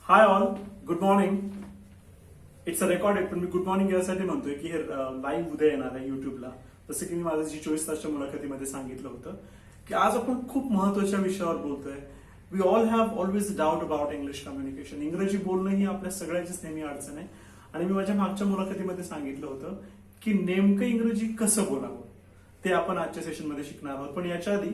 Hi all, good morning. It's a recorded, पण मी good morning यासाठी म्हणतोय की हे लाईव्ह उद्या येणार आहे युट्यूबला. जसं की मी माझं जी 24 तासच्या मुलाखतीमध्ये सांगितलं होतं की आज आपण खूप महत्वाच्या विषयावर बोलतोय. We all have always doubt about English communication. इंग्रजी बोलणं ही आपल्या सगळ्याचीच नेहमी अडचण आहे. आणि मी माझ्या मागच्या मुलाखतीमध्ये सांगितलं होतं की नेमकं इंग्रजी कसं बोलावं ते आपण आजच्या सेशनमध्ये शिकणार आहोत. पण याच्या आधी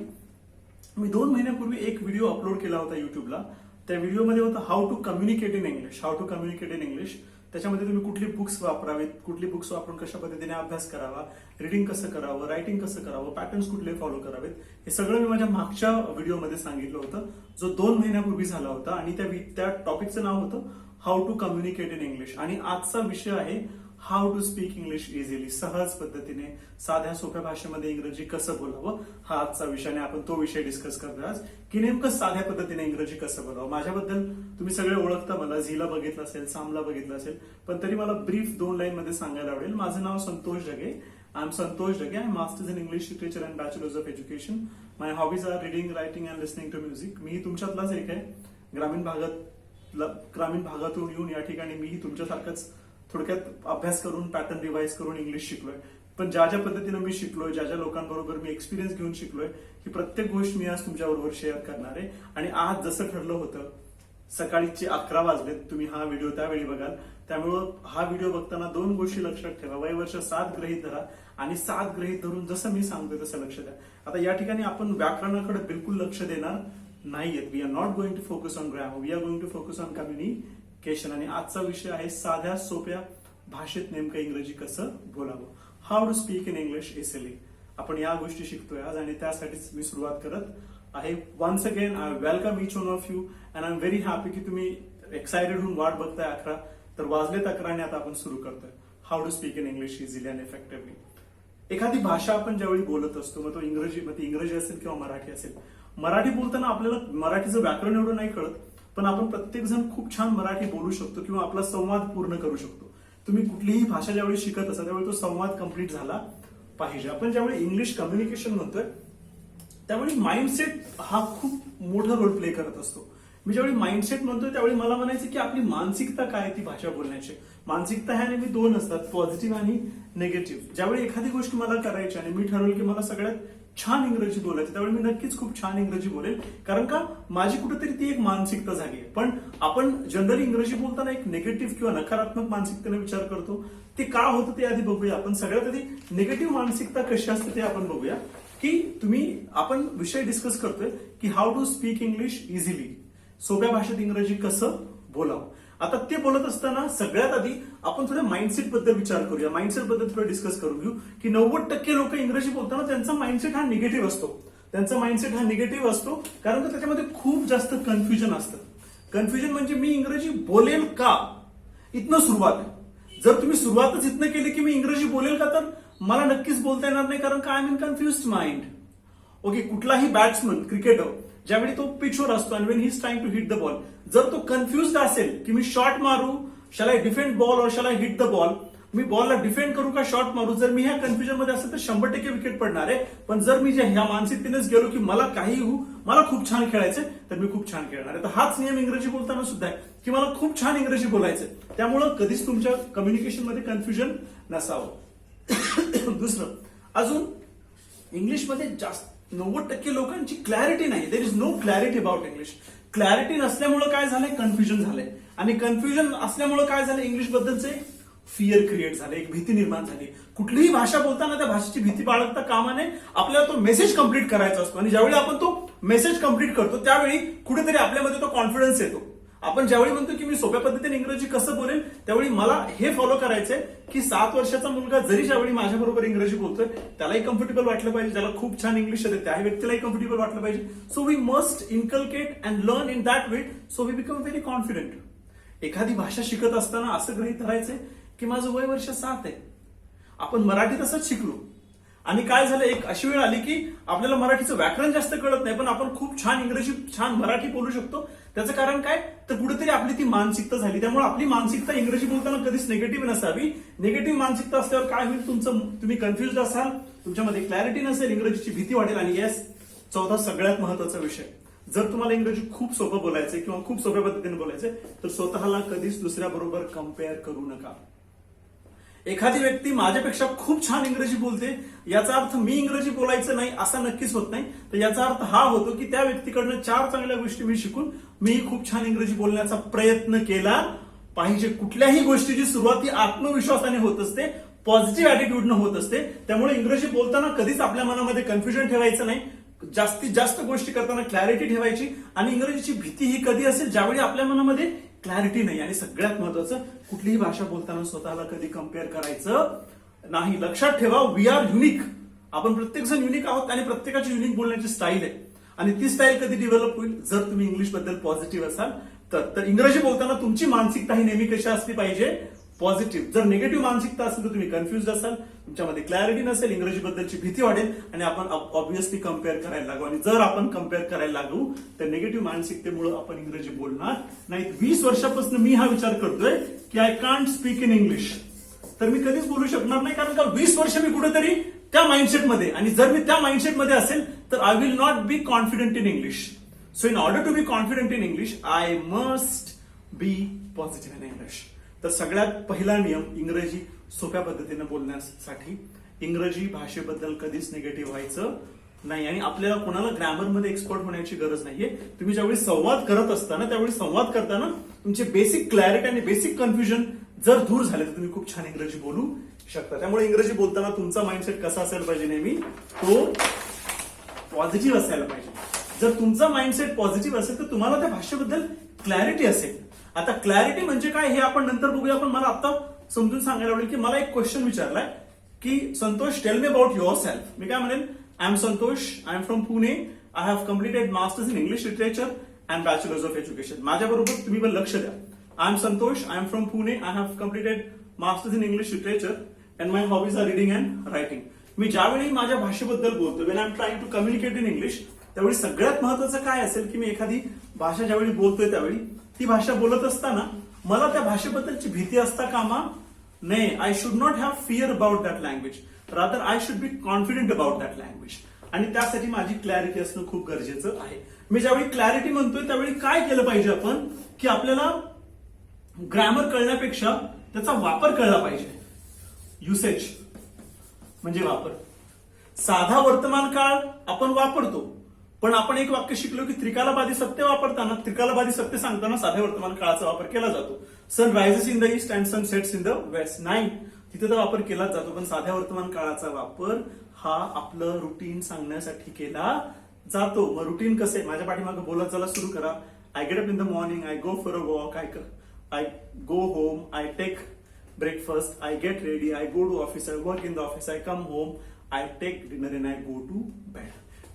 मी 2 महिन्यापूर्वी एक व्हिडिओ अपलोड केला होता युट्यूबला. त्या व्हिडिओमध्ये होतं how to communicate in English. How to communicate in English. त्याच्यामध्ये तुम्ही कुठली बुक्स वापरावेत, कुठली बुक्स वापरून कशा पद्धतीने अभ्यास करावा, रिडिंग कसं करावं, रायटिंग कसं करावं, पॅटर्न्स कुठले फॉलो करावेत, हे सगळं मी माझ्या मागच्या व्हिडिओमध्ये सांगितलं होतं, जो 2 महिन्यापूर्वी झाला होता. आणि त्या टॉपिकचं नाव होतं how to communicate in English. आणि आजचा विषय आहे how to speak English easily. सहज पद्धतीने साध्या सोप्या भाषेमध्ये इंग्रजी कसं बोलावं, हा आजचा विषय. आणि आपण तो विषय डिस्कस करतोय आज की नेमकं साध्या पद्धतीने इंग्रजी कसं बोलावं. माझ्याबद्दल तुम्ही सगळे ओळखता मला, झीला बघितलं असेल, सामला बघितलं असेल, पण तरी मला ब्रीफ 2 लाईन मध्ये सांगायला आवडेल. माझं नाव Santosh Jage. I am Santosh Jage. I masters in English literature and bachelors of education. My hobbies are reading, writing and listening to music. मी तुमच्यातलाच एक आहे. ग्रामीण भागातून येऊन या ठिकाणी मीही तुमच्यासारखंच थोडक्यात अभ्यास करून, पॅटर्न रिवाइज करून इंग्लिश शिकलोय. पण ज्या पद्धतीनं मी शिकलोय, ज्या लोकांबरोबर मी एक्सपिरियन्स घेऊन शिकलोय, ही प्रत्येक गोष्ट मी आज तुमच्याबरोबर शेअर करणार आहे. आणि आज जसं ठरलं होतं, सकाळीचे 11 वाजलेत, तुम्ही हा व्हिडिओ त्यावेळी बघाल. त्यामुळं हा व्हिडिओ बघताना 2 गोष्टी लक्षात ठेवा. वय वर्ष 7 गृहीत धरा आणि 7 गृहीत धरून जसं मी सांगतोय तसं लक्ष द्या. आता या ठिकाणी आपण व्याकरणाकडे बिलकुल लक्ष देणार नाहीयेत. We are not going to focus on grammar, we are going to focus on communication. आणि आजचा विषय आहे साध्या सोप्या भाषेत नेमकं इंग्रजी कसं बोलावं. How to speak in English easily. आपण या गोष्टी शिकतोय आज आणि त्यासाठीच मी सुरुवात करत आहे. Once again I welcome each one of you and I am very happy की तुम्ही एक्साइटेड होऊन वाट बघताय. 11 तर वाजलेत 11 आणि आता आपण सुरू करतोय how to speak in English easily and effectively. एखादी भाषा आपण ज्यावेळी बोलत असतो, मग तो इंग्रजी असेल किंवा मराठी असेल. मराठी बोलताना आपल्याला मराठीचं व्याकरण एवढं नाही कळत, पण आपण प्रत्येक जण खूप छान मराठी बोलू शकतो किंवा आपला संवाद पूर्ण करू शकतो. तुम्ही कुठलीही भाषा ज्यावेळी शिकत असा त्यावेळी तो संवाद कंप्लीट झाला पाहिजे. आपण ज्यावेळी इंग्लिश कम्युनिकेशन म्हणतोय त्यावेळी माइंडसेट हा खूप मोठा रोल प्ले करत असतो. मी ज्यावेळी माइंडसेट म्हणतोय त्यावेळी मला म्हणायचं की आपली मानसिकता काय, ती भाषा बोलण्याची मानसिकता ह्या नेहमी 2 असतात, पॉझिटिव्ह आणि निगेटिव्ह. ज्यावेळी एखादी गोष्ट मला करायची आणि मी ठरवलं की मला सगळ्यात छान इंग्रजी बोलायचं, त्यावेळी मी नक्कीच खूप छान इंग्रजी बोलेल. कारण का माझी कुठेतरी ती एक मानसिकता झाली आहे. पण आपण जनरली इंग्रजी बोलताना एक निगेटिव्ह किंवा नकारात्मक मानसिकतेने विचार करतो. ते का होतं ते आधी बघूया. आपण सगळ्यात आधी निगेटिव्ह मानसिकता कशी असते ते आपण बघूया. की आपण विषय डिस्कस करतोय की how to speak English easily. सोप्या भाषेत इंग्रजी कसं बोलावं. आता ते बोलत असताना सगळ्यात आधी आपण थोड्या माइंडसेट बद्दल विचार करूया. माइंडसेट बद्दल थोडं डिस्कस करून घेऊ की 90% लोक इंग्रजी बोलताना त्यांचा माइंडसेट हा निगेटिव्ह असतो. त्यांचा माइंडसेट हा निगेटिव्ह असतो कारण का त्याच्यामध्ये खूप जास्त कन्फ्युजन असतं. कन्फ्युजन म्हणजे मी इंग्रजी बोलेल का, इथनं सुरुवात आहे. जर तुम्ही सुरुवातच इथनं केली की मी इंग्रजी बोलेल का, तर मला नक्कीच बोलता येणार नाही, कारण का I am in confused mind. Okay, कुठलाही बॅट्समन, क्रिकेटर ज्यावेळी तो पिचवर असतो आणि when he is trying to hit the ball, जर तो कन्फ्युज्ड असेल की मी शॉट मारू, शॅल आय डिफेंड बॉल और shall I hit the ball, मी बॉलला डिफेंड करू का शॉट मारू, जर मी ह्या कन्फ्युजन मध्ये असेल तर 100% विकेट पडणार आहे. पण जर मी ह्या मानसिकतेनेच गेलो की मला काही होऊ, मला खूप छान खेळायचंय, तर मी खूप छान खेळणार आहे. तर हाच नियम इंग्रजी बोलताना सुद्धा आहे की मला खूप छान इंग्रजी बोलायचंय. त्यामुळं कधीच तुमच्या कम्युनिकेशन मध्ये कन्फ्युजन नसावं. दुसरं, अजून इंग्लिशमध्ये जास्त 90% लोकांची क्लॅरिटी नाही. There is no clarity about English. Clarity नसल्यामुळे काय झालंय, कन्फ्युजन झालंय. आणि कन्फ्युजन असल्यामुळे काय झालं, इंग्लिश बद्दलचे फिअर क्रिएट झाले, एक भीती निर्माण झाली. कुठलीही भाषा बोलताना त्या भाषेची भीती बाळगता कामा नये. आपल्याला तो मेसेज कंप्लीट करायचा असतो आणि ज्यावेळी आपण तो मेसेज कंप्लीट करतो त्यावेळी कुठेतरी आपल्यामध्ये तो कॉन्फिडन्स येतो. आपण ज्यावेळी म्हणतो की मी सोप्या पद्धतीने इंग्रजी कसं बोलेल, त्यावेळी मला हे फॉलो करायचंय की 7 वर्षाचा मुलगा जरी ज्यावेळी माझ्याबरोबर इंग्रजी बोलतोय त्यालाही कम्फर्टेबल वाटलं पाहिजे. ज्याला खूप छान इंग्लिश येते त्या व्यक्तीलाही कम्फर्टेबल वाटलं पाहिजे. So we must inculcate and learn in that way, so we become very confident. एखादी भाषा शिकत असताना असं गृहीत धरायचंय की माझं वय वर्ष 7 आहे. आपण मराठी तसंच शिकलो आणि काय झालं, एक अशी वेळ आली की आपल्याला मराठीचं व्याकरण जास्त कळत नाही, पण आपण खूप छान इंग्रजी, छान मराठी बोलू शकतो. त्याचं कारण काय, तर कुठेतरी आपली ती मानसिकता झाली. त्यामुळे आपली मानसिकता इंग्रजी बोलताना कधीच निगेटिव्ह नसावी. निगेटिव्ह मानसिकता असल्यावर काय होईल, तुम्ही कन्फ्युज असाल, तुमच्यामध्ये क्लॅरिटी नसेल, इंग्रजीची भीती वाढेल. आणि येस, चौथा सगळ्यात महत्वाचा विषय, जर तुम्हाला इंग्रजी खूप सोपं बोलायचंय किंवा खूप सोप्या पद्धतीने बोलायचंय तर स्वतःला कधीच दुसऱ्या बरोबर कम्पेअर करू नका. एखादी व्यक्ती माझ्यापेक्षा खूप छान इंग्रजी बोलते याचा अर्थ मी इंग्रजी बोलायचं नाही असा नक्कीच होत नाही. तर याचा अर्थ हा होतो की त्या व्यक्तीकडनं 4 चांगल्या गोष्टी मी शिकून मी खूप छान इंग्रजी बोलण्याचा प्रयत्न केला पाहिजे. कुठल्याही गोष्टीची सुरुवात ही आत्मविश्वासाने होत असते, पॉझिटिव्ह अॅटिट्यूडनं होत असते. त्यामुळे इंग्रजी बोलताना कधीच आपल्या मनामध्ये कन्फ्युजन ठेवायचं नाही. जास्तीत जास्त गोष्टी करताना क्लॅरिटी ठेवायची. आणि इंग्रजीची भीती ही कधी असेल ज्यावेळी आपल्या मनामध्ये क्लॅरिटी नाही. आणि सगळ्यात महत्वाचं, कुठलीही भाषा बोलताना स्वतःला कधी कम्पेअर करायचं नाही. लक्षात ठेवा, वी आर युनिक. आपण प्रत्येक जण युनिक आहोत आणि प्रत्येकाची युनिक बोलण्याची स्टाईल आहे. आणि ती स्टाईल कधी डेव्हलप होईल जर तुम्ही इंग्लिश बद्दल पॉझिटिव्ह असाल तर. इंग्रजी बोलताना तुमची मानसिकता ही नेहमी कशी असली पाहिजे? पॉझिटिव्ह. जर निगेटिव्ह मानसिकता असेल तर तुम्ही कन्फ्युज असाल, तुमच्यामध्ये क्लॅरिटी नसेल, इंग्रजी बद्दलची भीती वाढेल आणि आपण ऑब्व्हियसली कम्पेअर करायला लागू. आणि जर आपण कम्पेअर करायला लागू तर निगेटिव्ह मानसिकतेमुळे आपण इंग्रजी बोलणार नाही. 20 वर्षापासून मी हा विचार करतोय की I can't speak in English, तर मी कधीच बोलू शकणार नाही. कारण का 20 वर्ष मी कुठेतरी त्या माइंडसेटमध्ये, आणि जर मी त्या माइंडसेटमध्ये असेल तर I will not be confident in English. So in order to be confident in English I must be positive in English. तर सगळ्यात पहिला नियम इंग्रजी सोप्या पद्धतीने बोलण्यासाठी, इंग्रजी भाषेबद्दल कधीच निगेटिव्ह व्हायचं नाही. आणि आपल्याला कोणाला ग्रॅमरमध्ये एक्सपर्ट होण्याची गरज नाहीये. तुम्ही ज्यावेळी संवाद करत असताना त्यावेळी संवाद करताना तुमचे बेसिक क्लॅरिटी आणि बेसिक कन्फ्युजन जर दूर झाले तर तुम्ही खूप छान इंग्रजी बोलू शकता. त्यामुळे इंग्रजी बोलताना तुमचा माइंडसेट कसा असायला पाहिजे? नेहमी तो पॉझिटिव्ह असायला पाहिजे. जर तुमचा माइंडसेट पॉझिटिव्ह असेल तर तुम्हाला त्या भाषेबद्दल क्लॅरिटी असेल. आता क्लॅरिटी म्हणजे काय हे आपण नंतर बघूया, पण मला आता समजून सांगायला आवडेल की मला एक क्वेश्चन विचारलाय की Santosh, tell me about yourself. मी काय म्हणेन, I am Santosh, I am from Pune, I have completed masters in English literature and bachelors of education. माझ्याबरोबर तुम्ही पण लक्ष द्या. I am Santosh, I am from Pune, I have completed masters in English literature and my hobbies are reading and writing. मी ज्यावेळी माझ्या भाषेबद्दल बोलतो, when I am trying to communicate in English, त्यावेळी सगळ्यात महत्वाचं काय असेल की मी एखादी भाषा ज्यावेळी बोलतोय त्यावेळी ती भाषा बोलत असताना मला त्या भाषेबद्दलची भीती असता कामा नये. I should not have fear about that language, rather I should be confident about that language. आणि त्यासाठी माझी क्लॅरिटी असणं खूप गरजेचं आहे. मी ज्यावेळी क्लॅरिटी म्हणतोय त्यावेळी काय केलं पाहिजे आपण, की आपल्याला ग्रॅमर कळण्यापेक्षा त्याचा वापर कळला पाहिजे. युसेज म्हणजे वापर. साधा वर्तमान काळ आपण वापरतो, पण आपण एक वाक्य शिकलो की त्रिकालबाधी सत्य वापरताना, त्रिकालबाधी सत्य सांगताना साध्या वर्तमान काळाचा वापर केला जातो. Sun rises in the east and sun sets in the west. नाही, तिथे तर वापर केलाच जातो, पण साध्या वर्तमान काळाचा वापर हा आपलं रुटीन सांगण्यासाठी केला जातो. मग रुटीन कसं? माझ्या पाठीमागे बोलत चला सुरू करा. I get up in the morning, I go for a walk, I go home, I take breakfast, I get ready, I go to office, I work in the office, I come home, I take dinner and I go to bed.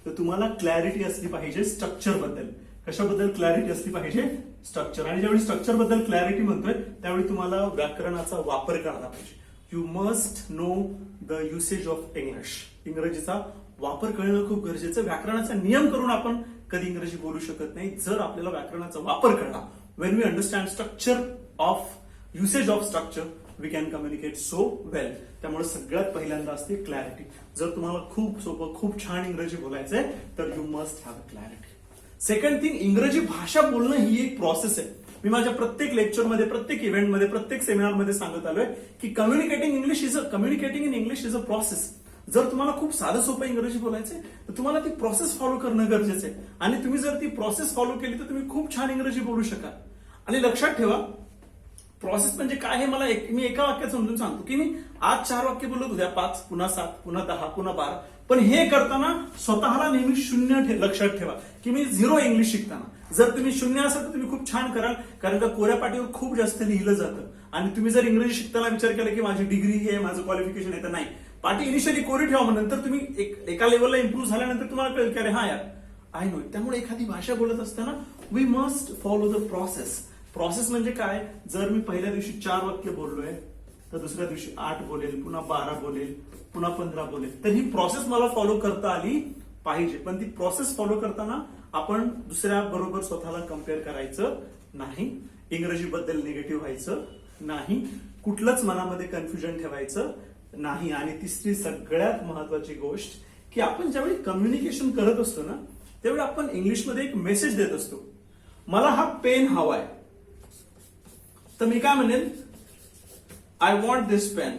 तर तुम्हाला clarity असली पाहिजे structure बद्दल. कशाबद्दल clarity असली पाहिजे? Structure. आणि ज्यावेळी स्ट्रक्चर बद्दल क्लॅरिटी म्हणतोय त्यावेळी तुम्हाला व्याकरणाचा वापर करायला पाहिजे. You must know the usage of English. इंग्रजीचा वापर करणं खूप गरजेचं. व्याकरणाचा नियम करून आपण कधी इंग्रजी बोलू शकत नाही. जर आपल्याला व्याकरणाचा वापर कळला, when we understand structure of usage of structure, we can communicate so well. त्यामुळे सगळ्यात पहिल्यांदा असते क्लॅरिटी. जर तुम्हाला खूप सोपं, खूप छान इंग्रजी बोलायचंय तर you must have clarity. Second thing, इंग्रजी भाषा बोलणं ही एक प्रोसेस आहे. मी माझ्या प्रत्येक लेक्चरमध्ये, प्रत्येक इव्हेंटमध्ये, प्रत्येक सेमिनारमध्ये सांगत आलोय की communicating in English is a process. जर तुम्हाला खूप साधं सोपं इंग्रजी बोलायचंय तर तुम्हाला ती प्रोसेस फॉलो करणं गरजेचं आहे. आणि तुम्ही जर ती प्रोसेस फॉलो केली तर तुम्ही खूप छान इंग्रजी बोलू शकाल. आणि लक्षात ठेवा, प्रोसेस म्हणजे काय हे मला मी एका वाक्यात समजून सांगतो की मी आज 4 वाक्य बोलत, उद्या 5, पुन्हा 7, पुन्हा 10, पुन्हा 12. पण हे करताना स्वतःला नेहमी 0 लक्षात ठेवा की मी 0 इंग्लिश शिकताना. जर तुम्ही 0 असाल तर तुम्ही खूप छान कराल, कारण का कोऱ्या पाटीवर खूप जास्त लिहिलं जातं. आणि तुम्ही जर इंग्रजी शिकताना विचार केला की माझी डिग्री हे माझं क्वालिफिकेशन आहे, तर नाही. पाटी इनिशियली कोरी ठेवा, नंतर तुम्ही एका लेवलला इम्प्रूव्ह झाल्यानंतर तुम्हाला कळेल की अरे हा यार आय नो. त्यामुळे एखादी भाषा बोलत असताना we must follow the process. Process म्हणजे काय? जर मी पहिल्या दिवशी 4 वाक्य बोललोय तर दुसऱ्या दिवशी 8 बोलेल, पुन्हा 12 बोलेल, पुन्हा 15 बोलेल. तर ही प्रोसेस मला फॉलो करता आली पाहिजे. पण ती प्रोसेस फॉलो करताना आपण दुसऱ्या बरोबर स्वतःला कम्पेअर करायचं नाही. इंग्रजीबद्दल निगेटिव्ह व्हायचं नाही. कुठलंच मनामध्ये कन्फ्युजन ठेवायचं नाही. आणि तिसरी सगळ्यात महत्वाची गोष्ट की आपण ज्यावेळी कम्युनिकेशन करत असतो ना, त्यावेळी आपण इंग्लिशमध्ये एक मेसेज देत असतो, मला हा पेन हवाय, तर मी काय म्हणेन, I want this pen,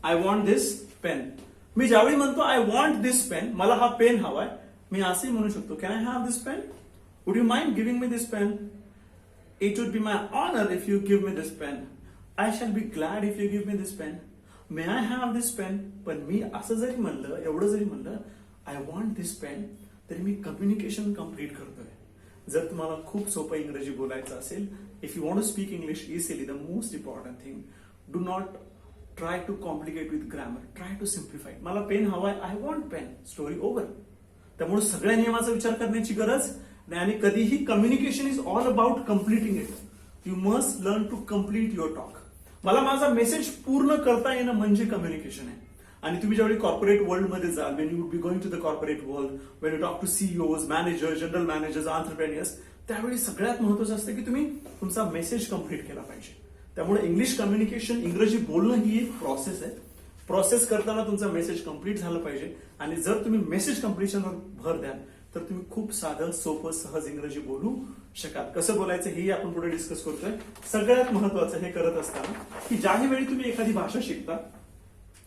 I want this pen. मी ज्यावेळी म्हणतो आय वॉन्ट दिस पेन, मला हा पेन हवाय, मी असेही म्हणू शकतो, can I have this pen, would you mind giving me this pen, it would be my honour if you give me this pen, I shall be glad if you give me this pen, may I have this pen. पण मी असं जरी म्हणलं, एवढं जरी म्हणलं I want this pen, तरी मी communication complete करतोय. जर तुम्हाला खूप सोपं इंग्रजी बोलायचं असेल, if you want to speak English easily, the most important thing, do not try to complicate with grammar, try to simplify. मला पेन हवाय, I want pen, story over. त्यामुळे सगळ्या नियमाचा विचार करण्याची गरज नाही. आणि कधीही communication is all about completing it. You must learn to complete your talk. मला माझा मेसेज पूर्ण करता येणं म्हणजे कम्युनिकेशन आहे. आणि तुम्ही ज्यावेळी कॉर्पोरेट वर्ल्ड मध्ये जाल, when you would be going to the corporate world, when you talk to CEOs, managers, general managers, entrepreneurs, त्यावेळी सगळ्यात महत्वाचं असतं की तुम्ही तुमचा मेसेज कम्प्लीट केला पाहिजे. त्यामुळे इंग्लिश कम्युनिकेशन, इंग्रजी बोलणं ही एक प्रोसेस आहे. प्रोसेस करताना तुमचा मेसेज कम्प्लीट झालं पाहिजे. आणि जर तुम्ही मेसेज कम्प्लिशनवर भर द्याल तर तुम्ही खूप साधं, सोपं, सहज इंग्रजी बोलू शकाल. कसं बोलायचं हेही आपण पुढे डिस्कस करतोय. सगळ्यात महत्वाचं हे करत असताना की ज्याही वेळी तुम्ही एखादी भाषा शिकता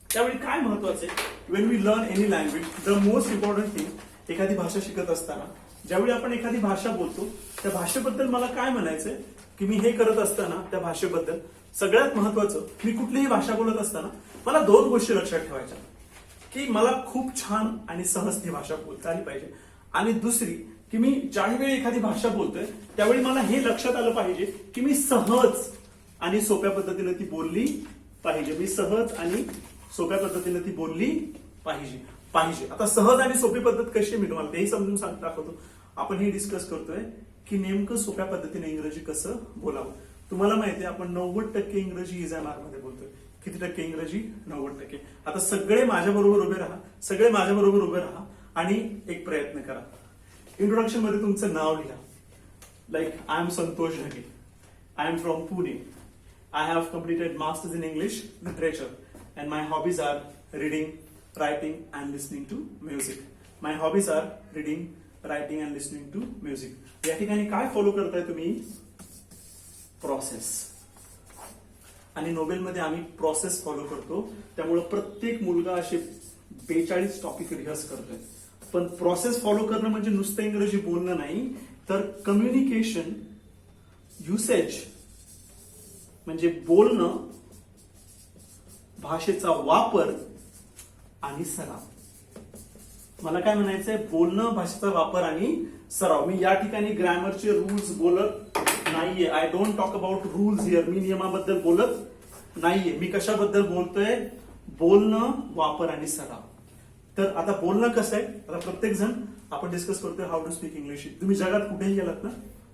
त्यावेळी काय महत्वाचं आहे, when we learn any language, the most important thing, एखादी भाषा शिकत असताना ज्यावेळी आपण एखादी भाषा बोलतो त्या भाषेबद्दल मला काय म्हणायचंय की मी हे करत असताना त्या भाषेबद्दल सगळ्यात महत्वाचं, मी कुठलीही भाषा बोलत असताना मला दोन गोष्टी लक्षात ठेवायच्या, की मला खूप छान आणि सहज ती भाषा बोलता आली पाहिजे. आणि दुसरी की मी ज्याही वेळी एखादी भाषा बोलतोय त्यावेळी मला हे लक्षात आलं पाहिजे की मी सहज आणि सोप्या पद्धतीने ती बोलली पाहिजे. मी सहज आणि सोप्या पद्धतीने ती बोलली पाहिजे. आता सहज आणि सोपी पद्धत कशी, मी तुम्हाला तेही समजून दाखवतो. आपण हे डिस्कस करतोय की नेमकं सोप्या पद्धतीने इंग्रजी कसं बोलावं. तुम्हाला माहिती आहे आपण 90% इंग्रजी इजामार मध्ये बोलतोय. किती टक्के इंग्रजी? 90%. आता सगळे माझ्याबरोबर उभे राहा आणि एक प्रयत्न करा. इंट्रोडक्शन मध्ये तुमचं नाव लिहा. Like I am Santosh Dhage, I am from Pune, I have completed masters in English literature and my hobbies are reading, writing and listening to music. My hobbies are reading, writing and listening to music. या ठिकाणी काय follow करताय तुम्ही? Process. आणि नोबेलमध्ये आम्ही process follow करतो. त्यामुळे प्रत्येक मुलगा असे 42 टॉपिक रिहर्स करतोय. पण प्रोसेस फॉलो करणं म्हणजे नुसतं इंग्रजी बोलणं नाही, तर कम्युनिकेशन, युसेज म्हणजे बोलणं, भाषेचा वापर आणि सराव. मला काय म्हणायचंय? बोलणं, भाषेचा वापर आणि सराव. मी या ठिकाणी ग्रॅमरचे रूल्स बोलत नाहीये. I don't talk about rules here. मी नियमाबद्दल बोलत नाहीये. मी कशाबद्दल बोलतोय? बोलणं, वापर आणि सराव. तर आता बोलणं कसं आहे? आता प्रत्येक जण आपण डिस्कस करतोय हाऊ टू स्पीक इंग्लिश. तुम्ही जगात कुठेही गेलात ना,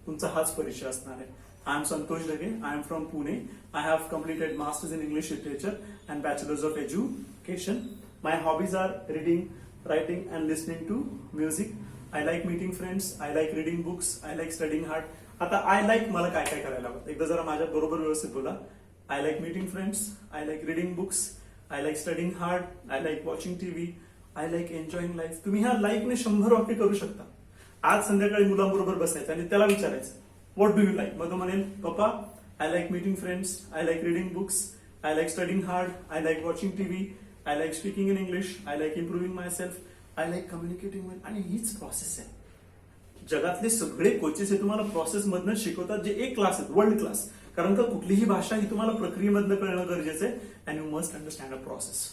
तुमचा हाच परिचय असणार आहे. I am Santosh Dhage, I am from Pune, I have completed masters in English literature and bachelors of education. My hobbies are reading, writing and listening to music. I like meeting friends. I like reading books. I like studying hard. आता I like मला काय काय करायला आवडतं? एकदा जरा माझ्या बरोबर व्यवस्थित बोला. I like meeting friends. I like reading books. I like studying hard. I like watching TV. I like enjoying life. तुम्ही ह्या लाईकने 100 वाक्य करू शकता. आज संध्याकाळी मुलांबरोबर बसायचं आणि त्याला विचारायचं व्हॉट डू यू लाईक. मग तो म्हणेल पप्पा I like meeting friends, I like reading books, I like studying hard, I like watching TV, I like speaking in English, I like improving myself, I like communicating well. आणि हीच process आहे. जगातले सगळे coaches हे तुम्हाला process मधनं शिकवतात, जे एक क्लास आहेत, वर्ल्ड क्लास. कारण का कुठलीही भाषा ही तुम्हाला प्रक्रियेमधनं कळणं गरजेचं आहे. And you must understand a process.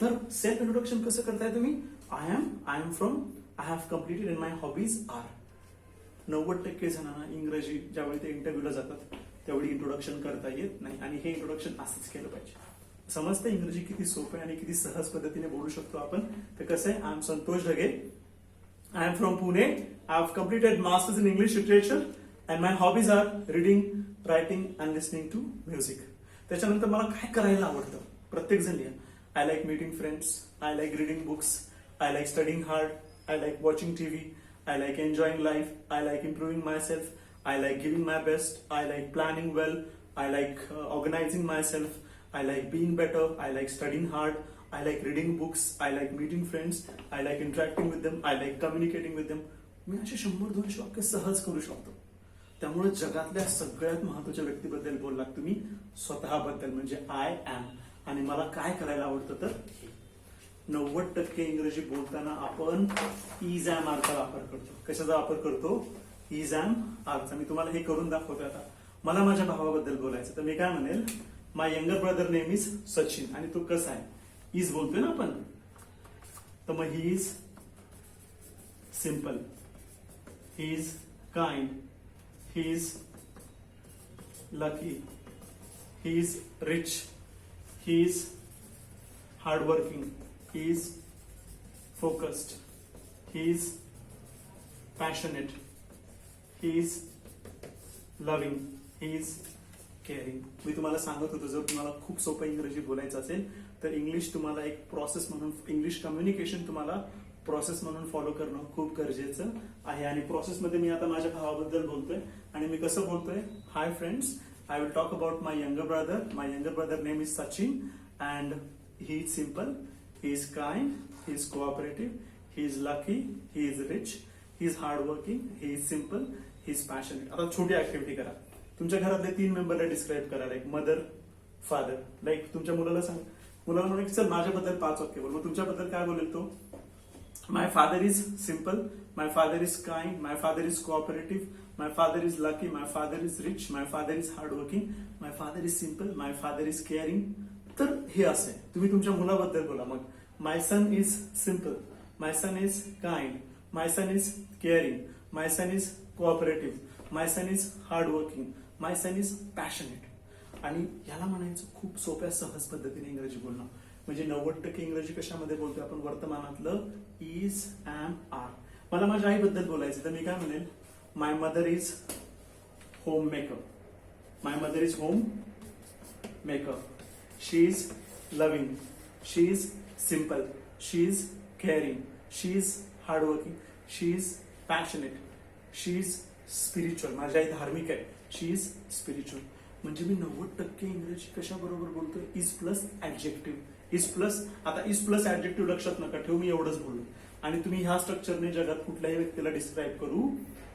तर सेल्फ इंट्रोडक्शन कसं करताय तुम्ही? I am from, I have completed and my hobbies are. 90% जणांना इंग्रजी ज्यावेळी ते इंटरव्ह्यूला जातात त्यावेळी इंट्रोडक्शन करता येत नाही. आणि हे इंट्रोडक्शन असंच केलं पाहिजे. समजतं इंग्रजी किती सोपं आहे आणि किती सहज पद्धतीने बोलू शकतो आपण. तर कसं आहे? I am Santosh Dhage, I am from Pune, I have completed masters in English literature and my hobbies are reading, writing and listening to music. त्याच्यानंतर मला काय करायला आवडतं? प्रत्येक जण लिहा. I like meeting friends, I like reading books, I like studying hard, I like watching TV, I like enjoying life, I like improving my self, I like giving my best, I like planning well, I like organising my self, I like being better, I like studying hard, I like reading books, I like meeting friends, I like interacting with them, I like communicating with them. मी असे 100-200 वाक्य सहज करू शकतो. त्यामुळे जगातल्या सगळ्यात महत्वाच्या व्यक्तीबद्दल बोललात तुम्ही, स्वतःबद्दल म्हणजे आय एम. आणि मला काय करायला आवडतं तर 90% इंग्रजी बोलताना आपण इज एम आरचा वापर करतो. कशाचा वापर करतो? Is M आरचा. मी तुम्हाला हे करून दाखवतो. आता मला माझ्या भावाबद्दल बोलायचं तर मी काय म्हणेल, my younger brother name is Sachin. आणि तो कसा आहे? इज बोलतोय ना आपण, तर मग he is simple, he is kind, he is lucky, he is rich, he is hardworking, he is focused, he is passionate, he is loving, he is caring. मी तुम्हाला सांगत होतो, जर तुम्हाला खूप सोपं इंग्रजी बोलायचं असेल तर इंग्लिश तुम्हाला एक प्रोसेस म्हणून, इंग्लिश कम्युनिकेशन तुम्हाला प्रोसेस म्हणून फॉलो करणं खूप गरजेचं आहे. आणि प्रोसेसमध्ये मी आता माझ्या भावाबद्दल बोलतोय. आणि मी कसं बोलतोय? Hi friends, I will talk about my younger brother. My younger brother name is Sachin and he is simple, he is kind, he is cooperative, he is lucky, he is rich, he is hard working, he is simple, he is passionate. आता छोटी activity करा. तुमच्या घरातले 3 मेंबरला describe करा, like mother, father. Like तुमच्या मुलाला सांग, मुलाला म्हणा की चल माझ्याबद्दल 5 वाक्य बोल. मग तुमच्याबद्दल काय बोलेल तो? My father is simple, my father is kind, my father is cooperative, my father is lucky, my father is rich, my father is hardworking, my father is simple, my father is caring. तर हे असे तुम्ही तुमच्या मुलाबद्दल बोला. मग my son is simple, my son is kind, my son is caring, my son is cooperative, my son is hardworking, my son is passionate. आणि याला म्हणायचं खूप सोप्या सहज पद्धतीने इंग्रजी बोलणं. म्हणजे 90% इंग्रजी कशामध्ये बोलतोय आपण? वर्तमानातलं इज, एम, आर. मला माझ्या आईबद्दल बोलायचं तर मी काय म्हणेल? My mother is home maker, my mother is home maker, she is loving, she is simple, she is caring, she is hardworking, she is passionate, she is spiritual. माझी आई धार्मिक आहे, शी इज स्पिरिच्युअल. म्हणजे मी 90% इंग्रजी कशाबरोबर बोलतोय? Is plus adjective. Is plus, आता is plus adjective लक्षात नका ठेवू, मी एवढंच बोललो. आणि तुम्ही ह्या स्ट्रक्चरने जगात कुठल्याही व्यक्तीला डिस्क्राईब करू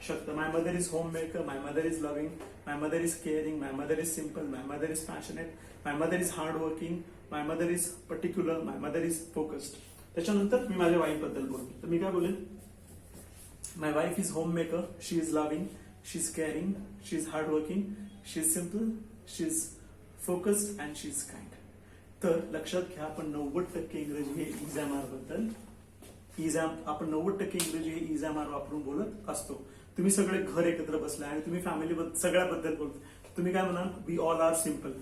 शकता. My mother is home maker, my mother is loving, my mother is caring, my mother is simple, my mother is passionate, my mother is hard working, my mother is particular, my mother is focused. त्याच्यानंतर मी माझ्या wife बद्दल बोलतो तर मी काय बोलेल? My wife is home maker, she is loving, she is caring, she is hard working, she is simple, she is focused and she is kind. तर लक्षात घ्या, आपण 90% इंग्रजी हे इझॅमआर बद्दल, आपण 90% इंग्रजी हे इझॅमआर वापरून बोलत असतो. तुम्ही सगळे घर एकत्र बसलाय आणि तुम्ही फॅमिली सगळ्याबद्दल बोलतो. तुम्ही काय म्हणाल? We all are simple,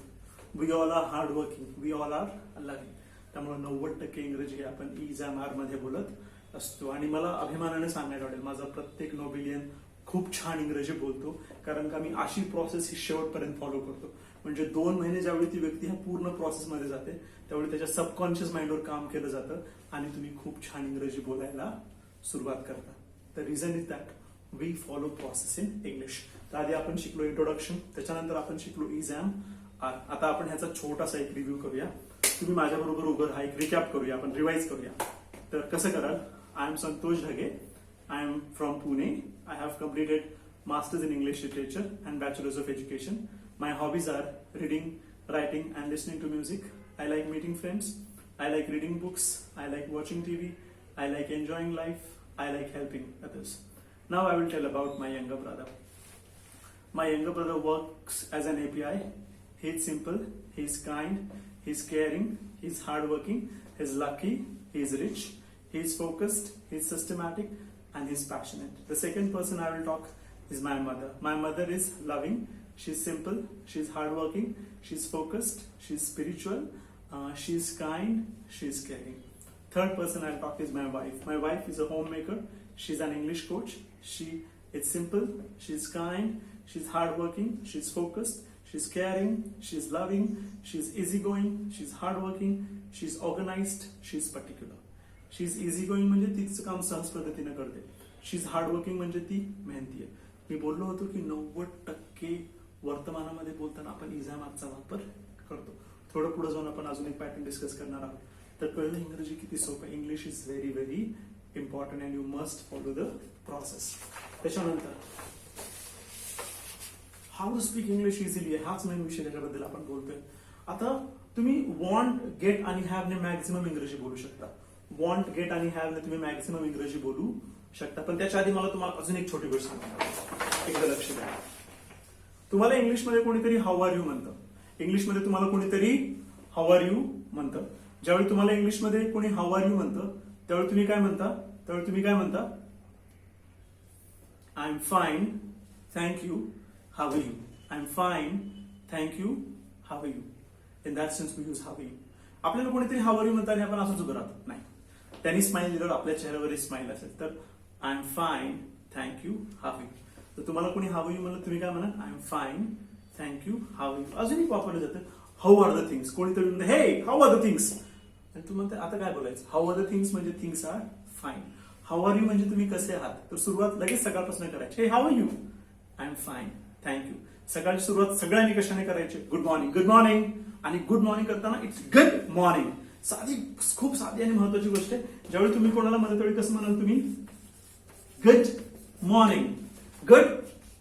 we all are hard working, we all are loving. त्यामुळे 90% इंग्रजी हे आपण इझॅमआर मध्ये बोलत असतो. आणि मला अभिमानाने सांगायला आवडेल, माझा प्रत्येक नोबिलियन खूप छान इंग्रजी बोलतो, कारण का मी अशी प्रोसेस ही शेवटपर्यंत फॉलो करतो. म्हणजे 2 महिने ज्यावेळी ती व्यक्ती ह्या पूर्ण प्रोसेसमध्ये जाते त्यावेळी त्याच्या सबकॉन्शियस माइंडवर काम केलं जातं आणि तुम्ही खूप छान इंग्रजी बोलायला सुरुवात करता. The reason is that we follow process in English. तर आधी आपण शिकलो इंट्रोडक्शन, त्याच्यानंतर आपण शिकलो इझॅम आर. आता आपण ह्याचा छोटासा एक रिव्ह्यू करूया. तुम्ही माझ्याबरोबर उभं राहा, एक रिकॅप करूया, आपण रिवाइज करूया. तर कसं कराल? I am Santosh Dhage, I am from Pune. I have completed masters in English literature and bachelors of education. My hobbies are reading, writing, and listening to music. I like meeting friends. I like reading books. I like watching TV. I like enjoying life. I like helping others. Now I will tell about my younger brother. My younger brother works as an API. He's simple. He's kind. He's caring. He's hardworking. He's lucky. He's rich. He's focused. He's systematic. And he's passionate. The second person I will talk is my mother. My mother is loving. She's simple, she's hardworking, she's focused, she's spiritual, she's kind, she's caring. Third person I'll talk is my wife. My wife is a homemaker. She's an English coach. She is simple, she's kind, she's hardworking, she's focused, she's caring, she's loving, she's easygoing, she's hardworking, she's organized, she's particular. She's easygoing म्हणजे तिचं काम सहज पद्धतीने करते. She's hardworking म्हणजे ती मेहनती आहे. मी बोललो होतो की 90% वर्तमानामध्ये बोलताना आपण इझॅमआरचा वापर करतो. थोडं पुढे जाऊन आपण अजून एक पॅटर्न डिस्कस करणार आहोत. तर कळलं इंग्रजी किती सोपं आहे. English is very very important and you must follow the process. त्याच्यानंतर how to speak English easily, हाच मेन विषय त्याच्याबद्दल आपण बोलतोय. आता तुम्ही वॉन्ट, गेट आणि हॅव ने मॅक्झिमम इंग्रजी बोलू शकता. वॉन्ट, गेट आणि हॅव ने तुम्ही मॅक्झिमम इंग्रजी बोलू शकता. पण त्याच्या आधी मला तुम्हाला अजून एक छोटी गोष्ट सांगणार, एकदा लक्ष द्या. तुम्हाला इंग्लिशमध्ये कोणीतरी हाऊ आर यू म्हणतं. इंग्लिशमध्ये तुम्हाला कोणीतरी हाऊ आर यू म्हणतं. ज्यावेळी तुम्हाला इंग्लिशमध्ये कोणी हाऊ आर यू म्हणतं त्यावेळी तुम्ही काय म्हणता? I am fine, thank you, how are you. I am fine, thank you, how are you. In that sense we use how are you. आपल्याला कोणीतरी हाऊ आर यू म्हणता आणि आपण असंच उभं राहतो, नाही. त्यांनी स्माइल दिल्यावर आपल्या चेहऱ्यावर स्माइल असेल तर I am fine, thank you, how are you. तर तुम्हाला कोणी हाऊ आर यू म्हणलं तुम्ही काय म्हणा? I am fine, thank you, how are you. अजूनही वापरलं जातं हाऊ आर द थिंग्स. कोणीतरी म्हणतं हे हाऊ आर द थिंग्स, आणि तू म्हणते आता काय बोलायचं? हाऊ आर द थिंग्स म्हणजे things are fine. How are you म्हणजे तुम्ही कसे आहात. तर सुरुवात लगेच सकाळपासून करायची. हे how are you? I am fine, thank you. सकाळची सुरुवात सगळ्यांनी कशाने करायची? Good morning. Good morning. आणि गुड मॉर्निंग करताना इट्स गुड मॉर्निंग. साधी, खूप साधी आणि महत्वाची गोष्ट आहे. ज्यावेळी तुम्ही कोणाला म्हणता त्यावेळी कसं म्हणाल तुम्ही? Good morning, good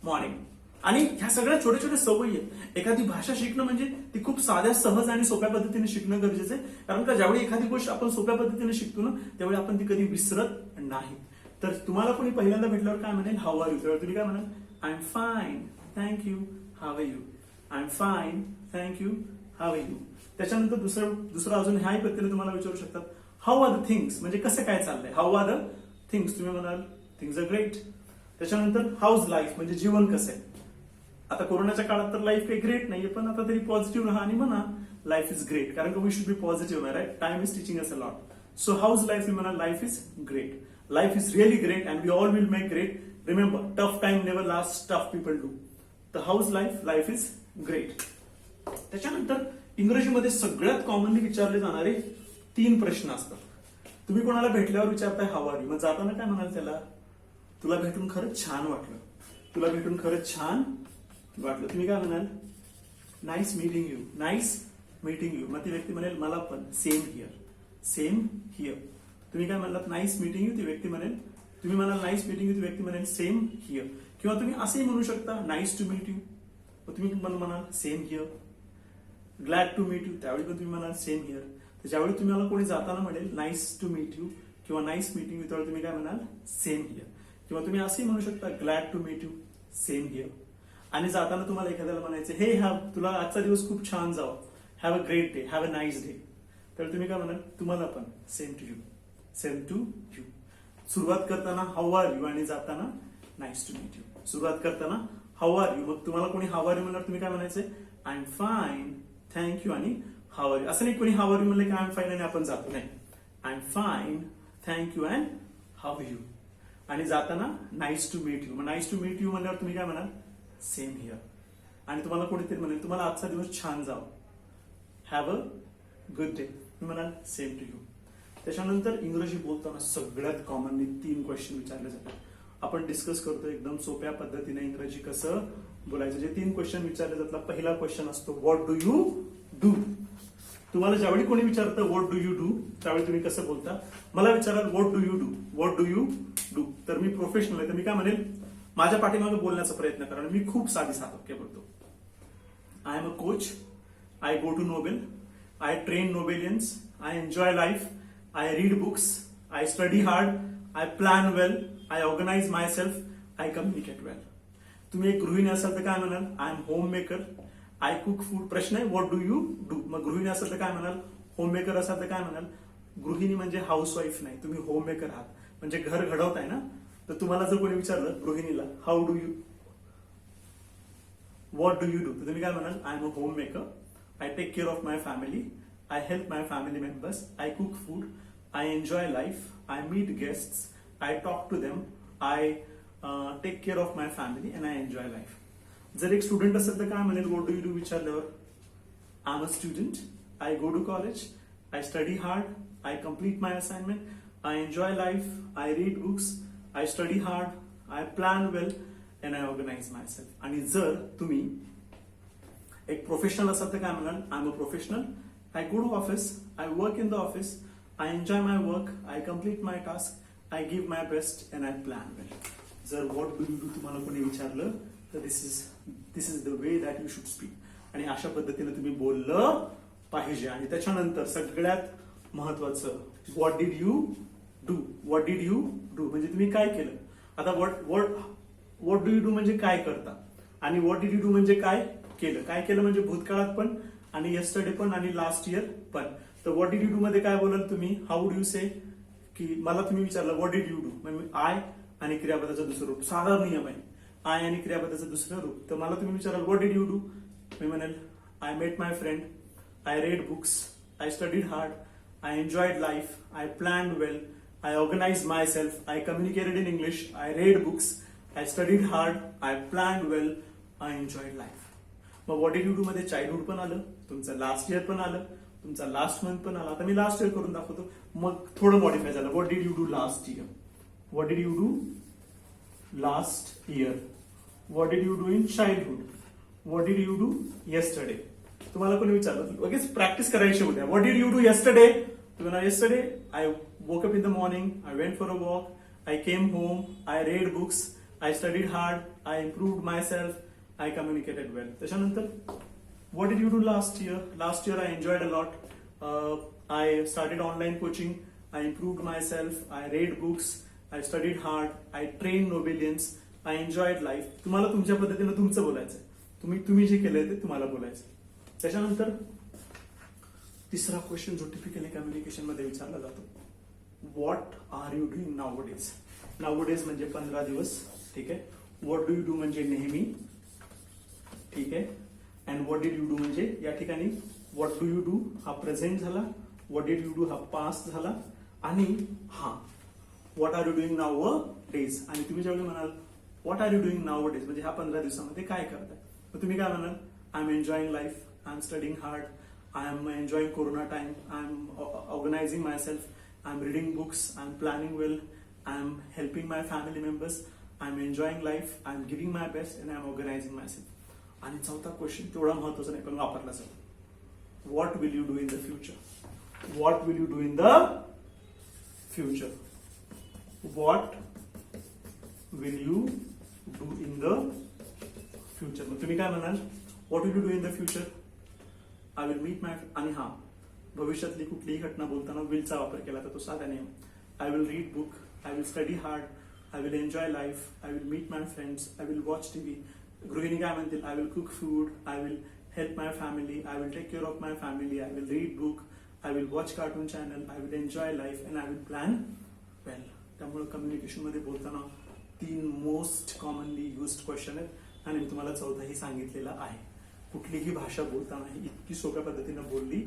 morning. आणि ह्या सगळ्या छोट्या छोट्या सवयी आहेत. एखादी भाषा शिकणं म्हणजे ती खूप साध्या, सहज आणि सोप्या पद्धतीने शिकणं गरजेचं आहे. कारण का ज्यावेळी एखादी गोष्ट आपण सोप्या पद्धतीने शिकतो ना त्यावेळी आपण ती कधी विसरत नाही. तर तुम्हाला कोणी पहिल्यांदा भेटल्यावर काय म्हणेल? How are you. त्यावेळी तुम्ही काय म्हणाल? I am fine, thank you, how are you. I am fine, thank you, how are you. त्याच्यानंतर दुसरं अजून ह्याही पद्धतीने तुम्हाला विचारू शकतात हाऊ आर द थिंग्स म्हणजे कसं काय चाललंय. हाऊ आर द थिंग्स तुम्ही म्हणाल थिंग्स आर ग्रेट. त्याच्यानंतर हाऊज लाईफ म्हणजे जीवन कसं आहे. आता कोरोनाच्या काळात तर लाईफ काही ग्रेट नाहीये, पण आता तरी पॉझिटिव्ह राहा आणि म्हणा लाईफ इज ग्रेट. कारण का we should be positive, right? Time is teaching us a lot. So how's life मी म्हणा life is great. Life is really great and we all will make great. Remember, tough time never last, tough people do. तर how's life, life is great. त्याच्यानंतर इंग्रजीमध्ये सगळ्यात commonly विचारले जाणारे 3 प्रश्न असतात. तुम्ही कोणाला भेटल्यावर विचारताय हाऊ आर यू, मग जाताना काय म्हणाल त्याला? तुला भेटून खरंच छान वाटलं. तुला भेटून खरंच छान वाटलं. तुम्ही काय म्हणाल? Nice meeting you, nice meeting you. मग ती व्यक्ती म्हणेल मला पण, सेम हिअर, सेम हिअर. तुम्ही काय म्हणलात? Nice meeting you. ती व्यक्ती म्हणेल, तुम्ही म्हणाल नाईस मीटिंग यू, ती व्यक्ती म्हणेल सेम हिअर. किंवा तुम्ही असंही म्हणू शकता नाईस टू मीट यू, तुम्ही पण म्हणाल same here. Glad to meet you, त्यावेळी पण तुम्ही म्हणाल सेम हिअर. तर ज्यावेळी तुम्हाला कोणी जाताना म्हणेल नाईस टू मीट यू किंवा नाईस मीटिंग यू त्यावेळी तुम्ही काय म्हणाल? Same here. किंवा तुम्ही असंही म्हणू शकता glad to meet you, same here. आणि जाताना तुम्हाला एखाद्याला म्हणायचं हे तुला आजचा दिवस खूप छान जावं, have a great day, have a nice day. तर तुम्ही काय म्हणाल? तुम्हाला पण same to you, same to you. सुरुवात करताना हाऊ आर यू आणि जाताना नाईस टू मीट यू. सुरुवात करताना हाऊ आर यू, मग तुम्हाला कोणी हाऊ आर यू म्हणणार तुम्ही काय म्हणायचं? I am fine, thank you आणि हाऊ आर यू. असं नाही कोणी हाऊ आर यू म्हणलं की आय एम फाईन आणि आपण जातो, नाही. I am fine, thank you and how are you. आणि जाताना नाईस टू मीट यू. मग नाईस टू मीट यू म्हणल्यावर तुम्ही काय म्हणाल? Same here. आणि तुम्हाला कोणीतरी म्हणेल तुम्हाला आजचा दिवस छान जावं, हॅव अ गुड डे, तुम्ही म्हणाल सेम टू यू. त्याच्यानंतर इंग्रजी बोलताना सगळ्यात कॉमनली 3 क्वेश्चन विचारले जातात. आपण डिस्कस करतो एकदम सोप्या पद्धतीने इंग्रजी कसं बोलायचं. जे 3 क्वेश्चन विचारले जातात, पहिला क्वेश्चन असतो व्हॉट डू यू डू. तुम्हाला ज्यावेळी कोणी विचारतं व्हॉट डू यू डू त्यावेळी तुम्ही कसं बोलता? मला विचाराल what do you do, what do you do. तर मी प्रोफेशनल आहे तर मी काय म्हणेल? माझ्या पाठीमागे बोलण्याचा प्रयत्न करा. मी खूप साधी वाक्य बोलतो. I am a coach, I go to Nobel, I train Nobelians, I enjoy life, I read books, I study hard, I plan well, I organise my self, I communicate well. तुम्ही एक गृहिणी असाल तर काय म्हणाल? I am home maker, I cook food. प्रश्न आहे what do you do. मग गृहिणी असाल तर काय म्हणाल? होम मेकर असाल तर काय म्हणाल? गृहिणी म्हणजे हाऊस वाईफ नाही, तुम्ही होम मेकर आहात म्हणजे घर घडवताय ना. तर तुम्हाला जर कोणी विचारलं गृहिणीला how do you, what do you do, तर तुम्ही काय म्हणाल? I am a home maker, I take care of my family, I help my family members, I cook food, I enjoy life, I meet guests, I talk to them, I take care of my family and I enjoy life. जर एक student असेल तर काय म्हणेल what do you do विचारल्यावर? I am a student, I go to college, I study hard, I complete my assignment, I enjoy life, I read books, I study hard, I plan well and I organise my self. आणि जर तुम्ही एक professional असाल तर काय म्हणाल? I am a professional, I go to office, I work in the office, I enjoy my work, I complete my task, I give my best and I plan well. जर what do you do तुम्हाला कोणी विचारलं तर this is the way that you should speak. आणि अशा पद्धतीने तुम्ही बोललं पाहिजे. आणि त्याच्यानंतर सगळ्यात महत्वाचं what did you do? What did you do? म्हणजे तुम्ही काय केलं. आता what do you do म्हणजे काय करता आणि what did you do म्हणजे काय केलं. काय केलं म्हणजे भूतकाळात पण आणि yesterday पण आणि लास्ट इयर पण. तर what did you do मध्ये काय बोलाल तुम्ही, हाऊ वुड यू से, की मला तुम्ही विचारलं what did you do म्हणजे आय आणि क्रियापदाचं दुसरं रूप. साधा नियम आहे, आय आणि क्रियापदाचं दुसरं रूप. तर मला तुम्ही विचाराल what did you do, मी म्हणेल I met my friend, I read books, I studied hard, I enjoyed life, I planned well, I organise my self, I communicated in English, I read books, I studied hard, I planned well, I enjoyed life. मग what did you do मध्ये childhood पण आलं, तुमचं last year पण आलं, तुमचा last month पण आला. आता मी लास्ट इयर करून दाखवतो, मग थोडं मॉडिफाय झालं. What did you do last year, what did you do last year, what did you do in childhood, what did you do yesterday. तुम्हाला कोणी विचारलं लगेच प्रॅक्टिस करायची उद्या. What did you do yesterday, तुम्हाला yesterday I woke up in the morning, I went for a walk, I came home, I read books, I studied hard, I improved myself, I communicated well. त्याच्यानंतर what did you do last year? Last year I enjoyed a lot. I started online coaching. I improved myself. I read books. I studied hard. I trained Nobelians. I enjoyed life. तुम्हाला तुमच्या पद्धतीने तुमचं बोलायचं. तुम्ही जे केलंय ते तुम्हाला बोलायचं. त्याच्यानंतर तिसरा क्वेश्चन जो टिपिकली कम्युनिकेशन मध्ये विचारला जातो, what are you doing nowadays. Nowadays म्हणजे 15 दिवस, ठीक आहे. व्हॉट डू यू डू म्हणजे नेहमी, ठीक आहे. And what did you do म्हणजे या ठिकाणी व्हॉट डू यू डू हा प्रेझेंट झाला, व्हॉट डिड यू डू हा पास्ट झाला आणि हा what are you doing nowadays. आणि तुम्ही ज्यावेळी म्हणाल what are you doing nowadays म्हणजे ह्या 15 दिवसामध्ये काय करताय, मग तुम्ही काय म्हणाल, I am enjoying life, I am studying hard, I am enjoying corona time, I am organising my self, I am reading books, I am planning well, I am helping my family members, I am enjoying life, I am giving my best and I am organising my self. आणि चौथा question तेवढा महत्वाचा नाही पण वापरला जातो, what will you do in the future. What will you do in the future, what will you do in the future. मग तुम्ही काय म्हणाल, what will you do in the future, I will meet my. आणि हा भविष्यातली कुठलीही घटना बोलताना विलचा वापर केला तर तो साधा नियम. I will read book, I will study hard, I will enjoy life, I will meet my friends, I will watch TV. गृहिणी काय म्हणतील, I will cook food, I will help my family, I will take care of my family, I will read book, I will watch cartoon channel, I will enjoy life and I will plan well. त्यामुळे communication मध्ये बोलताना 3 most commonly used question आहेत आणि मी तुम्हाला चौथाही सांगितलेला आहे. कुठलीही भाषा बोलताना ही इतकी सोप्या पद्धतीने बोलली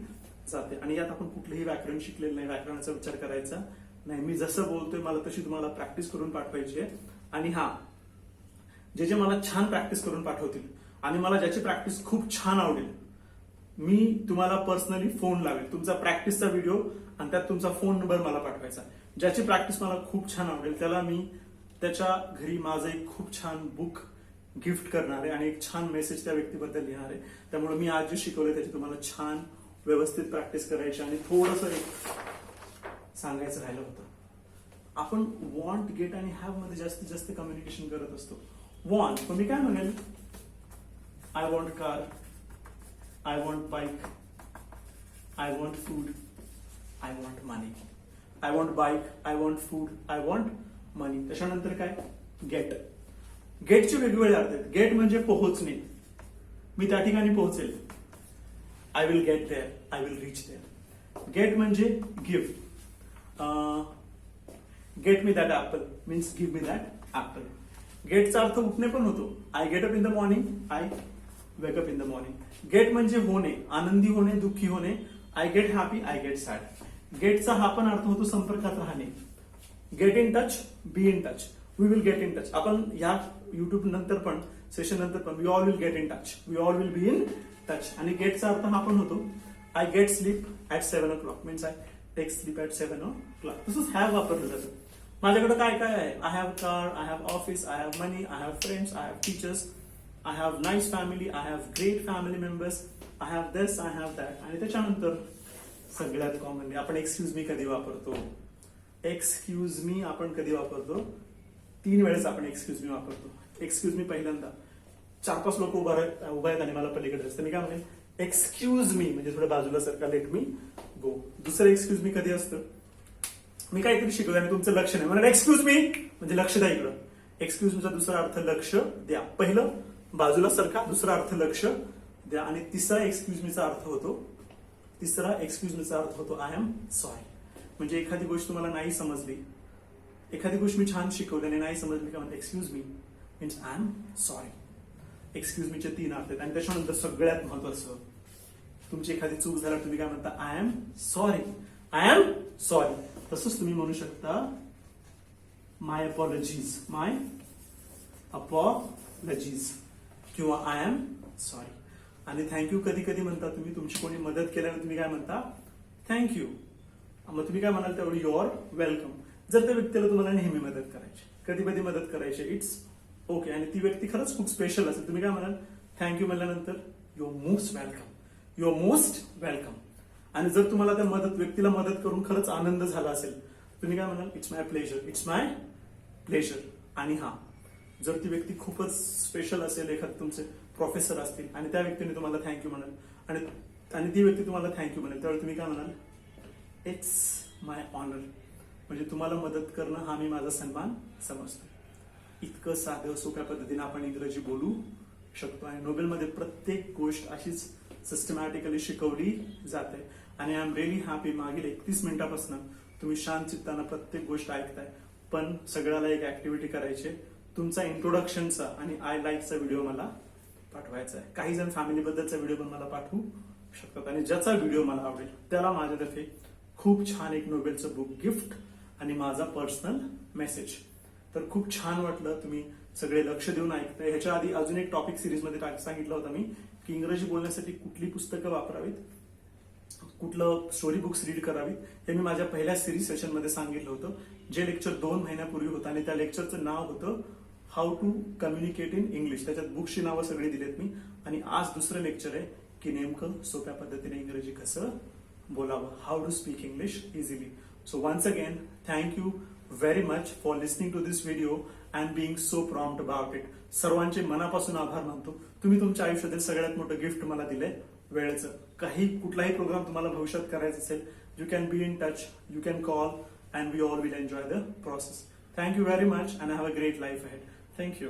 जाते आणि यात आपण कुठलेही व्याकरण शिकलेलं नाही, व्याकरणाचा विचार करायचा नाही. मी जसं बोलतोय मला तशी तुम्हाला प्रॅक्टिस करून पाठवायची आहे. आणि हा जे मला छान प्रॅक्टिस करून पाठवतील आणि मला ज्याची प्रॅक्टिस खूप छान आवडेल, मी तुम्हाला पर्सनली फोन लावेल, तुमचा प्रॅक्टिसचा व्हिडिओ आणि त्यात तुमचा फोन नंबर मला पाठवायचा. ज्याची प्रॅक्टिस मला खूप छान आवडेल त्याला मी त्याच्या घरी माझं एक खूप छान बुक गिफ्ट करणार आहे आणि एक छान मेसेज त्या व्यक्तीबद्दल लिहिणार आहे. त्यामुळे मी आज जे शिकवलंय त्याची तुम्हाला छान व्यवस्थित प्रॅक्टिस करायची. आणि थोडंसं एक सांगायचं राहिलं होतं, आपण वॉन्ट, गेट आणि हॅव मध्ये जास्तीत जास्त कम्युनिकेशन करत असतो. वॉन्ट, मग मी काय म्हणेल, I want car, I want bike, I want food, I want money. I want bike, I want food, I want money. त्याच्यानंतर काय, गेट. गेटचे वेगवेगळे अर्थ आहेत. गेट म्हणजे पोहोचणे, मी त्या ठिकाणी पोहोचेल, I will get there, I will reach there. Get म्हणजे give, get me that apple means give me that apple. गेटचा अर्थ उठणे पण होतो, I get up in the morning, I wake up in the morning. Get म्हणजे होणे, आनंदी होणे, दुःखी होणे, I get happy, I get sad. गेटचा हा पण अर्थ होतो संपर्कात राहणे, get in touch, be in touch, we will get in touch. आपण या युट्यूब नंतर पण, सेशन नंतर पण, we all will get in touch, we all will be in touch. आणि गेटचा अर्थ हा पण होतो, I get sleep at 7 o'clock means I take sleep at 7 o'clock. तसंच हॅव वापरलं जातं. माझ्याकडे काय काय आहे, I have car, I have office, I have money, I have friends, I have teachers, I have nice family, I have great family members, I have this, I have that. आणि त्याच्यानंतर सगळ्यात commonly आपण excuse me कधी वापरतो? Excuse me आपण कधी वापरतो? 3 वेळेस आपण एक्सक्यूज मी वापरतो. एक्सक्यूज मी पहिल्यांदा 4-5 लोक उभा आहेत आणि मला पलीकडे असतं, मी काय म्हणेन, एक्सक्यूज मी म्हणजे थोडं बाजूला सरका, लेट मी गो. दुसरं एक्सक्यूज मी कधी असतं? मी काहीतरी शिकवलं आणि तुमचं लक्ष नाही, म्हणून एक्सक्यूज मी म्हणजे लक्ष द्या इकडं. एक्सक्यूज मीचा दुसरा अर्थ लक्ष द्या. पहिलं बाजूला सरका, दुसरा अर्थ लक्ष द्या. आणि तिसरा एक्सक्यूज मीचा अर्थ होतो आय एम सॉरी. म्हणजे एखादी गोष्ट तुम्हाला नाही समजली, एखादी गोष्ट मी छान शिकवली आणि नाही समजली का, म्हणजे excuse me means I am sorry. Excuse मीचे 3 अर्थ आहेत. आणि त्याच्यानंतर सगळ्यात महत्वाचं, तुमची एखादी चूक झाल्यावर तुम्ही काय म्हणता? I am sorry. I am sorry. तसंच तुम्ही म्हणू शकता माय अपॉलॉजीज किंवा आय एम सॉरी. आणि थँक्यू कधी कधी म्हणता तुम्ही, तुमची कोणी मदत केल्यावर तुम्ही काय म्हणता? थँक्यू. मग तुम्ही काय म्हणाल त्यावेळी? You are welcome. जर त्या व्यक्तीला तुम्हाला नेहमी मदत करायची, कधी कधी मदत करायची, इट्स ओके. आणि ती व्यक्ती खरंच खूप स्पेशल असेल, तुम्ही काय म्हणाल? थँक्यू म्हणल्यानंतर you are most welcome. You are most welcome. आणि जर तुम्हाला त्या व्यक्तीला मदत करून खरंच आनंद झाला असेल, तुम्ही काय म्हणाल? It's my pleasure. It's my pleasure. आणि हा, जर ती व्यक्ती खूपच स्पेशल असेल, एखाद तुमचे प्रोफेसर असतील आणि त्या व्यक्तीने तुम्हाला थँक्यू म्हणाल आणि ती व्यक्ती तुम्हाला थँक्यू म्हणाल, त्यावेळी तुम्ही काय म्हणाल? It's my honour. म्हणजे तुम्हाला मदत करणं हा मी माझा सन्मान समजतो. इतकं साधं सोप्या पद्धतीने आपण इंग्रजी बोलू शकतो. आणि नोबेलमध्ये प्रत्येक गोष्ट अशीच सिस्टमॅटिकली शिकवली जाते. आणि आय एम रिअली हॅपी, मागील 31 मिनिटापासून तुम्ही शांत चित्तानं प्रत्येक गोष्ट ऐकताय. पण सगळ्याला एक ऍक्टिव्हिटी करायची, तुमचा इंट्रोडक्शनचा आणि आय लाईकचा व्हिडिओ मला पाठवायचा आहे. काही जण फॅमिलीबद्दलचा व्हिडिओ पण मला पाठवू शकतात. आणि ज्याचा व्हिडिओ मला आवडेल त्याला माझ्यातर्फे खूप छान एक नोबेलचं बुक गिफ्ट आणि माझा पर्सनल मेसेज. तर खूप छान वाटलं, तुम्ही सगळे लक्ष देऊन ऐकताय. ह्याच्या आधी अजून एक टॉपिक सिरीजमध्ये सांगितलं होतं मी की इंग्रजी बोलण्यासाठी कुठली पुस्तकं वापरावीत, कुठलं स्टोरी बुक्स रीड करावीत, हे मी माझ्या पहिल्या सिरीज सेशनमध्ये सांगितलं होतं, जे लेक्चर 2 महिन्यापूर्वी होतं. आणि त्या लेक्चरचं नाव होतं how to communicate in English. त्याच्यात बुक्सची नावं सगळी दिलेत मी. आणि आज दुसरं लेक्चर आहे की नेमकं सोप्या पद्धतीने इंग्रजी कसं बोलावं, how to speak English easily. So once again thank you very much for listening to this video and being so prompt about it. सर्वांचे मनापासून आभार मानतो. तुम्ही तुमच्या आयुष्यातील सगळ्यात मोठं गिफ्ट मला दिलंय, वेळेचं. कुठलाही प्रोग्राम तुम्हाला भविष्यात करायचा असेल, you can be in touch, you can call, and we all will enjoy the process. Thank you very much and have a great life ahead. Thank you.